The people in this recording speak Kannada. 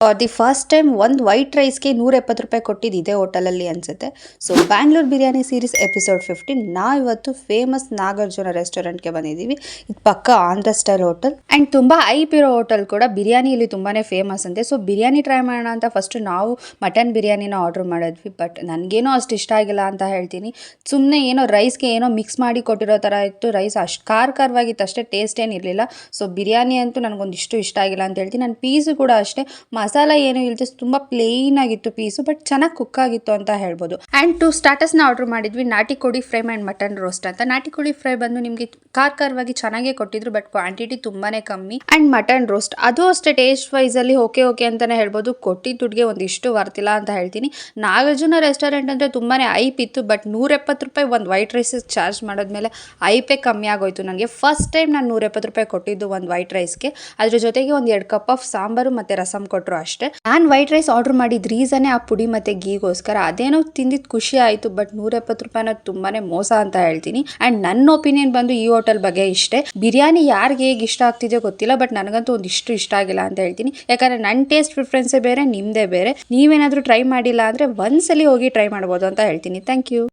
ಫಾರ್ ದಿ ಫಸ್ಟ್ ಟೈಮ್ ಒಂದು ವೈಟ್ ರೈಸ್ಗೆ 170 ರೂಪಾಯಿ ಕೊಟ್ಟಿದ್ದು ಇದೇ ಹೋಟೆಲಲ್ಲಿ ಅನ್ಸುತ್ತೆ. So Bangalore biryani series episode 15 ನಾವಿವತ್ತು ಫೇಮಸ್ ನಾಗಾರ್ಜುನ ರೆಸ್ಟೋರೆಂಟ್ಗೆ ಬಂದಿದ್ದೀವಿ. ಇದು ಪಕ್ಕ ಆಂಧ್ರ ಸ್ಟೈಲ್ ಹೋಟೆಲ್ ಆ್ಯಂಡ್ ತುಂಬ ಐಪ್ ಇರೋ ಹೋಟೆಲ್ ಕೂಡ. ಬಿರಿಯಾನಿ ಇಲ್ಲಿ ತುಂಬಾ ಫೇಮಸ್ ಅಂತೆ. ಸೊ ಬಿರಿಯಾನಿ ಟ್ರೈ ಮಾಡೋಣ ಅಂತ ಫಸ್ಟ್ ನಾವು ಮಟನ್ ಬಿರಿಯಾನಿನ ಆರ್ಡರ್ ಮಾಡಿದ್ವಿ. ಬಟ್ ನನಗೇನೋ ಅಷ್ಟು ಇಷ್ಟ ಆಗಿಲ್ಲ ಅಂತ ಹೇಳ್ತೀನಿ. ಸುಮ್ಮನೆ ಏನೋ ರೈಸ್ಗೆ ಏನೋ ಮಿಕ್ಸ್ ಮಾಡಿ ಕೊಟ್ಟಿರೋ ಥರ ಇತ್ತು. ರೈಸ್ ಅಷ್ಟು ಖಾರವಾಗಿತ್ತು ಅಷ್ಟೇ, ಟೇಸ್ಟ್ ಏನಿರಲಿಲ್ಲ. ಸೊ ಬಿರಿಯಾನಿ ಅಂತೂ ನನಗೊಂದಿಷ್ಟು ಇಷ್ಟ ಆಗಿಲ್ಲ ಅಂತ ಹೇಳ್ತೀನಿ. ನನ್ನ ಪೀಸು ಕೂಡ ಅಷ್ಟೇ, ಮಸಾಲ ಏನು ಇಲ್ಲದೆ ತುಂಬ ಪ್ಲೇನ್ ಆಗಿತ್ತು ಪೀಸು, ಬಟ್ ಚೆನ್ನಾಗಿ ಕುಕ್ ಆಗಿತ್ತು ಅಂತ ಹೇಳ್ಬೋದು. ಆ್ಯಂಡ್ 2 ಸ್ಟಾರ್ಟರ್ಸ್ನ ಆರ್ಡರ್ ಮಾಡಿದ್ವಿ. ನಾಟಿ ಕೋಳಿ ಫ್ರೈ ಆ್ಯಂಡ್ ಮಟನ್ ರೋಸ್ಟ್ ಅಂತ. ನಾಟಿ ಕೋಳಿ ಫ್ರೈ ಬಂದು ನಿಮಗೆ ಖಾರವಾಗಿ ಚೆನ್ನಾಗೇ ಕೊಟ್ಟಿದ್ರು, ಬಟ್ ಕ್ವಾಂಟಿಟಿ ತುಂಬಾ ಕಮ್ಮಿ. ಆ್ಯಂಡ್ ಮಟನ್ ರೋಸ್ಟ್ ಅದು ಅಷ್ಟೇ ಟೇಸ್ಟ್ ವೈಸಲ್ಲಿ ಓಕೆ ಅಂತಲೇ ಹೇಳ್ಬೋದು. ಕೊಟ್ಟಿದ್ದ ದುಡ್ಡಿಗೆ ಒಂದಿಷ್ಟು ವರ್ತಿಲ್ಲ ಅಂತ ಹೇಳ್ತೀನಿ. ನಾಗಾರ್ಜುನ ರೆಸ್ಟೋರೆಂಟ್ ಅಂದರೆ ತುಂಬಾ ಐಪ್ ಇತ್ತು, ಬಟ್ 170 ರೂಪಾಯಿ ಒಂದು ವೈಟ್ ರೈಸ್ ಚಾರ್ಜ್ ಮಾಡೋದ್ಮೇಲೆ ಐಪೇ ಕಮ್ಮಿ ಆಗೋಯ್ತು ನನಗೆ. ಫಸ್ಟ್ ಟೈಮ್ ನಾನು 170 ರೂಪಾಯಿ ಕೊಟ್ಟಿದ್ದು ಒಂದು ವೈಟ್ ರೈಸ್ಗೆ. ಅದ್ರ ಜೊತೆಗೆ ಒಂದು 2 ಕಪ್ ಆಫ್ ಸಾಂಬಾರು ಮತ್ತು ರಸಮ್ ಕೊಟ್ಟರು ಅಷ್ಟೇ. ನಾನು ವೈಟ್ ರೈಸ್ ಆರ್ಡರ್ ಮಾಡಿದ ರೀಸನ್ನೇ ಆ ಪುಡಿ ಮತ್ತು ಗೀಗೋಸ್ಕರ. ಅದೇನೋ ತಿಂದಿದ್ದು ಖುಷಿ ಆಯಿತು, ಬಟ್ 170 ರೂಪಾಯಿನ ತುಂಬಾ ಮೋಸ ಅಂತ ಹೇಳ್ತೀನಿ. ಆ್ಯಂಡ್ ನನ್ನ ಒಪಿನಿಯನ್ ಬಂದು ಈ ಹೋಟೆಲ್ ಬಗ್ಗೆ ಇಷ್ಟೇ. ಬಿರಿಯಾನಿ ಯಾರಿಗೆ ಹೇಗೆ ಇಷ್ಟ ಆಗ್ತಿದೆಯೋ ಗೊತ್ತಿಲ್ಲ, ಬಟ್ ನನಗಂತೂ ಒಂದಿಷ್ಟು ಇಷ್ಟ ಆಗಿಲ್ಲ ಅಂತ ಹೇಳ್ತೀನಿ. ಯಾಕಂದರೆ ನನ್ನ ಟೇಸ್ಟ್ ಪ್ರಿಫರೆನ್ಸೇ ಬೇರೆ, ನಿಮ್ಮದೇ ಬೇರೆ. ನೀವೇನಾದರೂ ಟ್ರೈ ಮಾಡಿಲ್ಲ ಅಂದರೆ ಒಂದ್ಸಲಿ ಹೋಗಿ ಟ್ರೈ ಮಾಡ್ಬೋದು ಅಂತ ಹೇಳ್ತೀನಿ. Thank you.